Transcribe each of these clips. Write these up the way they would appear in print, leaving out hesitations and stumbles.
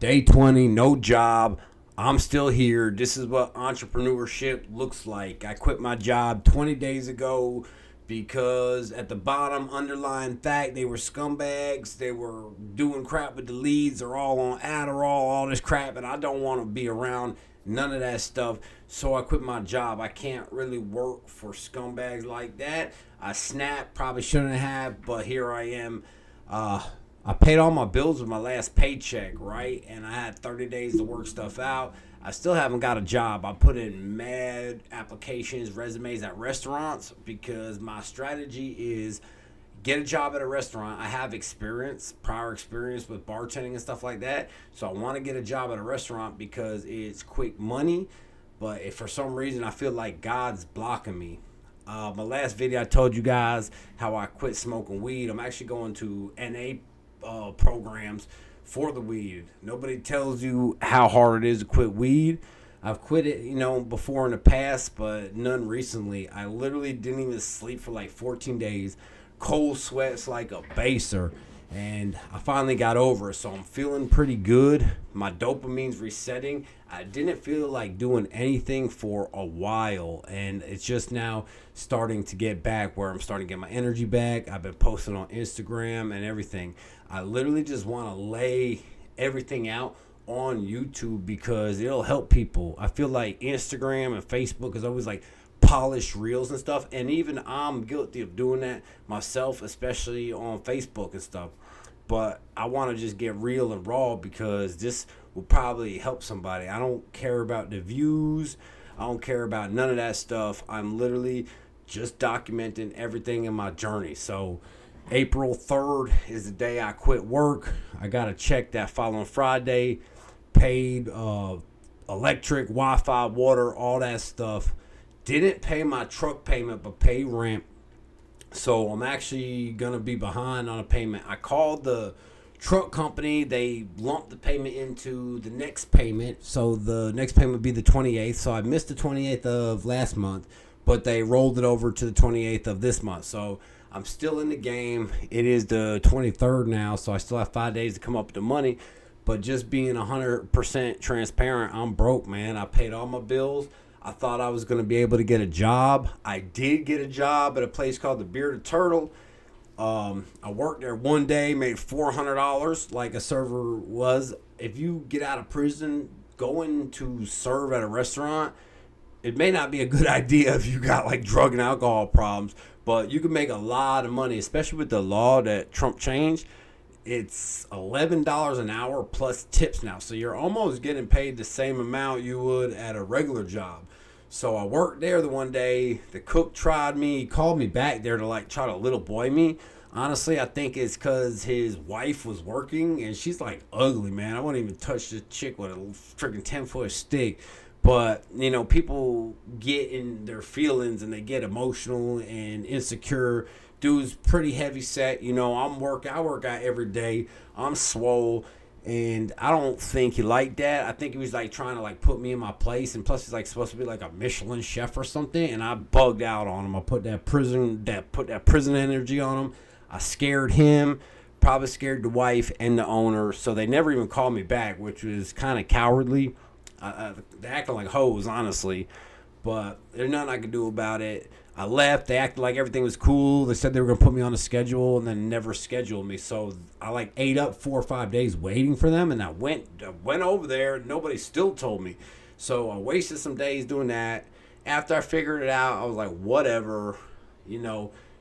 Day 20, no job. I'm still here. This is what entrepreneurship looks like. I quit my job 20 days ago because at the bottom, underlying fact, they were scumbags. They were doing crap with the leads. They're all on Adderall, all this crap, and I don't want to be around none of that stuff. So I quit my job. I can't really work for scumbags like that. I snapped, probably shouldn't have, but here I am. I paid all my bills with my last paycheck, right? And I had 30 days to work stuff out. I still haven't got a job. I put in mad applications, resumes at restaurants because my strategy is get a job at a restaurant. I have prior experience with bartending and stuff like that. So I want to get a job at a restaurant because it's quick money. But if for some reason I feel like God's blocking me. My last video I told you guys how I quit smoking weed. I'm actually going to NA programs for the weed. Nobody tells you how hard it is to quit weed. I've quit it, before in the past, but none recently. I literally didn't even sleep for like 14 days. Cold sweats like a baser. And I finally got over it, so I'm feeling pretty good. My dopamine's resetting. I didn't feel like doing anything for a while, and it's just now starting to get back where I'm starting to get my energy back. I've been posting on Instagram and everything. I literally just want to lay everything out on YouTube because it'll help people. I feel like Instagram and Facebook is always like polished reels and stuff, and even I'm guilty of doing that myself, especially on Facebook and stuff. But I want to just get real and raw because this will probably help somebody. I don't care about the views. I don't care about none of that stuff. I'm literally just documenting everything in my journey. So April 3rd is the day I quit work. I got a check that following Friday, paid electric, Wi-Fi, water, all that stuff. Didn't pay my truck payment, but paid rent. So I'm actually going to be behind on a payment. I called the truck company. They lumped the payment into the next payment. So the next payment would be the 28th. So I missed the 28th of last month, but they rolled it over to the 28th of this month. So I'm still in the game. It is the 23rd now, so I still have 5 days to come up with the money. But just being 100% transparent, I'm broke, man. I paid all my bills. I thought I was going to be able to get a job. I did get a job at a place called the Bearded Turtle. I worked there one day, made $400 like a server was. If you get out of prison, going to serve at a restaurant, it may not be a good idea if you got like drug and alcohol problems, but you can make a lot of money, especially with the law that Trump changed. It's $11 an hour plus tips now. So you're almost getting paid the same amount you would at a regular job. So I worked there the one day. The cook tried me. He called me back there to like try to little boy me. Honestly, I think it's because his wife was working and she's like ugly, man. I wouldn't even touch this chick with a freaking 10-foot stick. But, people get in their feelings and they get emotional and insecure. Dude's pretty heavy set. I work out every day. I'm swole. And I don't think he liked that. I think he was like trying to like put me in my place. And plus he's like supposed to be like a Michelin chef or something. And I bugged out on him. I put that prison energy on him. I scared him. Probably scared the wife and the owner. So they never even called me back, which was kind of cowardly. They're acting like hoes, honestly. But there's nothing I could do about it. I left. They acted like everything was cool. They said they were going to put me on a schedule and then never scheduled me. So I like ate up 4 or 5 days waiting for them. And I went over there. Nobody still told me. So I wasted some days doing that. After I figured it out, I was like, whatever,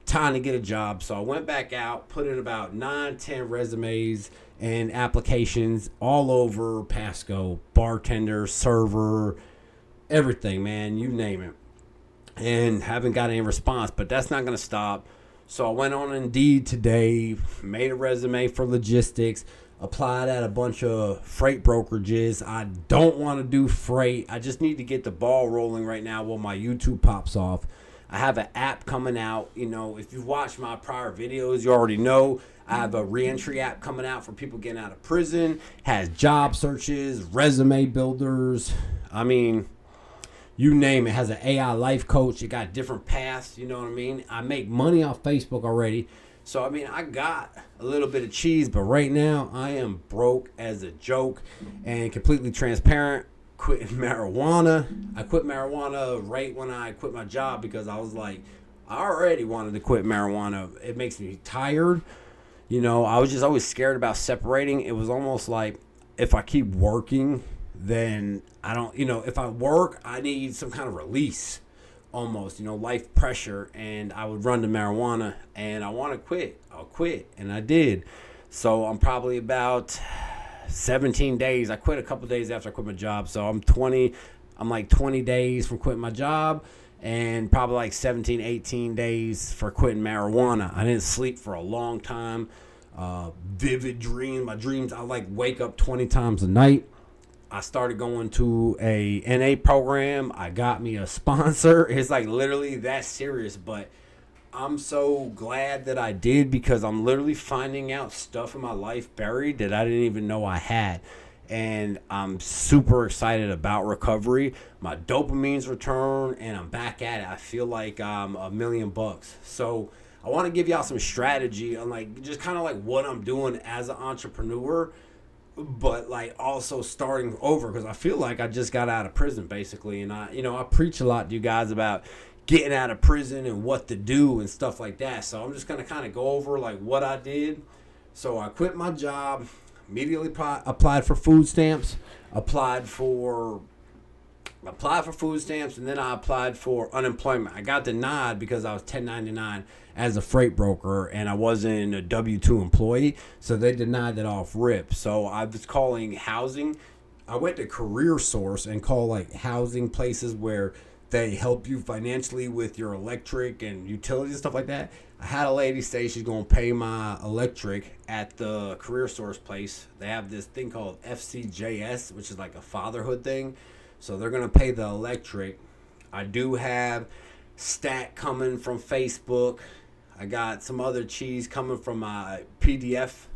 time to get a job. So I went back out, put in about 9-10 resumes and applications all over Pasco, bartender, server, everything, man, you name it. And haven't got any response, but that's not going to stop. So I went on Indeed today, made a resume for logistics, applied at a bunch of freight brokerages. I don't want to do freight. I just need to get the ball rolling right now while my YouTube pops off. I have an app coming out. If you've watched my prior videos, you already know I have a reentry app coming out for people getting out of prison. Has job searches, resume builders. I mean, you name it. Has an AI life coach. It got different paths. You know what I mean? I make money off Facebook already. So, I mean, I got a little bit of cheese, but right now I am broke as a joke and completely transparent. Quitting marijuana. I quit marijuana right when I quit my job because I was like, I already wanted to quit marijuana. It makes me tired. I was just always scared about separating. It was almost like if I keep working, then I don't, if I work, I need some kind of release almost, life pressure. And I would run to marijuana and I want to quit. I'll quit. And I did. So I'm probably about 17 days. I quit a couple days after I quit my job. So I'm like 20 days from quitting my job and probably like 17, 18 days for quitting marijuana. I didn't sleep for a long time. Vivid dream. My dreams, I like wake up 20 times a night. I started going to a NA program. I got me a sponsor. It's like literally that serious, but I'm so glad that I did because I'm literally finding out stuff in my life buried that I didn't even know I had. And I'm super excited about recovery. My dopamine's returned and I'm back at it. I feel like I'm $1,000,000. So I want to give y'all some strategy on like just kind of like what I'm doing as an entrepreneur, but like also starting over because I feel like I just got out of prison basically. And I preach a lot to you guys about getting out of prison and what to do and stuff like that. So I'm just going to kind of go over like what I did. So I quit my job, immediately applied for food stamps, applied for food stamps, and then I applied for unemployment. I got denied because I was 1099 as a freight broker and I wasn't a W-2 employee, so they denied that off rip. So I was calling housing. I went to Career Source and called like housing places where they help you financially with your electric and utilities and stuff like that. I had a lady say she's going to pay my electric at the Career Source place. They have this thing called FCJS, which is like a fatherhood thing. So they're going to pay the electric. I do have stat coming from Facebook. I got some other cheese coming from my PDF.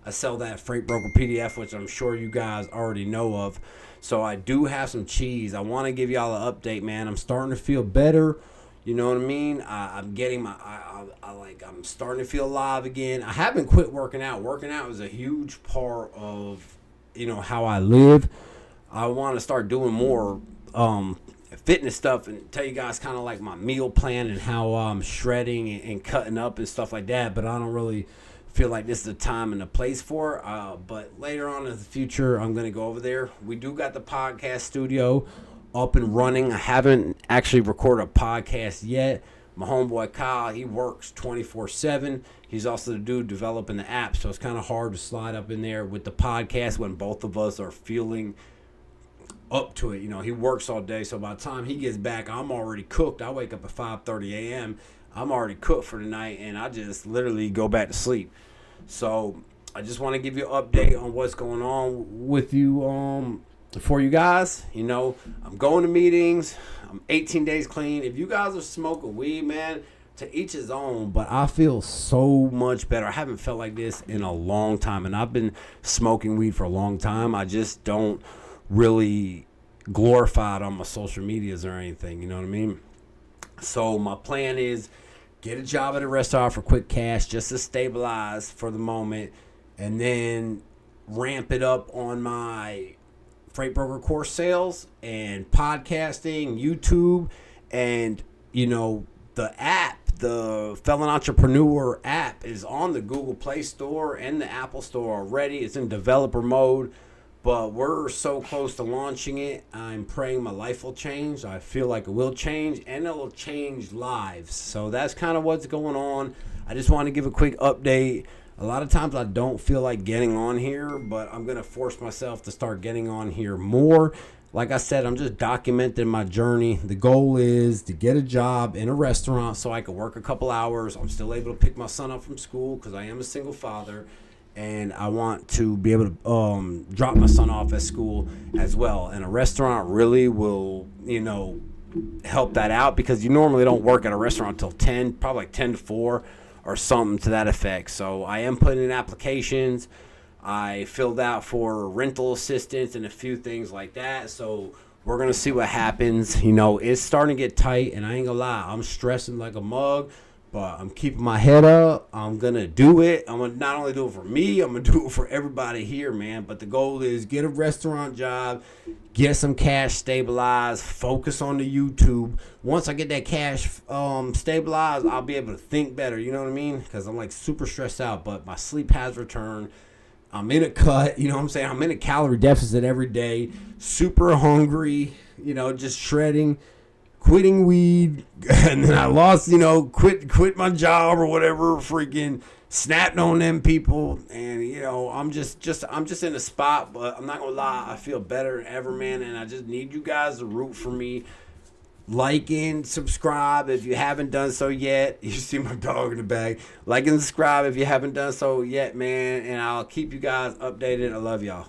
I sell that Freight Broker PDF, which I'm sure you guys already know of. So I do have some cheese. I want to give y'all an update, man. I'm starting to feel better. You know what I mean? I'm getting I'm starting to feel alive again. I haven't quit working out. Working out is a huge part of, how I live. I want to start doing more fitness stuff and tell you guys kind of like my meal plan and how I'm shredding and cutting up and stuff like that. But I don't really feel like this is the time and the place for it. But later on in the future, I'm going to go over there. We do got the podcast studio up and running. I haven't actually recorded a podcast yet. My homeboy Kyle, he works 24/7. He's also the dude developing the app, so it's kind of hard to slide up in there with the podcast when both of us are feeling up to it. He works all day, so by the time he gets back, I'm already cooked. I wake up at 5:30 a.m. I'm already cooked for the night, and I just literally go back to sleep. So I just want to give you an update on what's going on with you for you guys. I'm going to meetings. I'm 18 days clean. If you guys are smoking weed, man, to each his own, but I feel so much better. I haven't felt like this in a long time, and I've been smoking weed for a long time. I just don't really glorify it on my social medias or anything, you know what I mean? So my plan is get a job at a restaurant for quick cash just to stabilize for the moment, and then ramp it up on my freight broker course sales and podcasting, YouTube, and the app, the Felon Entrepreneur app is on the Google Play Store and the Apple Store already. It's in developer mode, but we're so close to launching it. I'm praying my life will change. I feel like it will change, and it will change lives. So that's kind of what's going on. I just want to give a quick update. A lot of times I don't feel like getting on here, but I'm going to force myself to start getting on here more. Like I said, I'm just documenting my journey. The goal is to get a job in a restaurant so I can work a couple hours. I'm still able to pick my son up from school because I am a single father. And I want to be able to drop my son off at school as well. And a restaurant really will, help that out because you normally don't work at a restaurant until 10, probably like 10 to 4 or something to that effect. So I am putting in applications. I filled out for rental assistance and a few things like that. So we're going to see what happens. It's starting to get tight, and I ain't going to lie. I'm stressing like a mug. But I'm keeping my head up. I'm going to do it. I'm going to not only do it for me, I'm going to do it for everybody here, man. But the goal is get a restaurant job, get some cash stabilized, focus on the YouTube. Once I get that cash stabilized, I'll be able to think better. You know what I mean? Because I'm like super stressed out, but my sleep has returned. I'm in a cut, you know what I'm saying? I'm in a calorie deficit every day, super hungry, just shredding, quitting weed, and then I lost, quit my job or whatever, freaking snapped on them people, and I'm just in a spot, but I'm not gonna lie, I feel better than ever, man, and I just need you guys to root for me. Like and subscribe if you haven't done so yet. You see my dog in the bag. Like and subscribe if you haven't done so yet, man. And I'll keep you guys updated. I love y'all.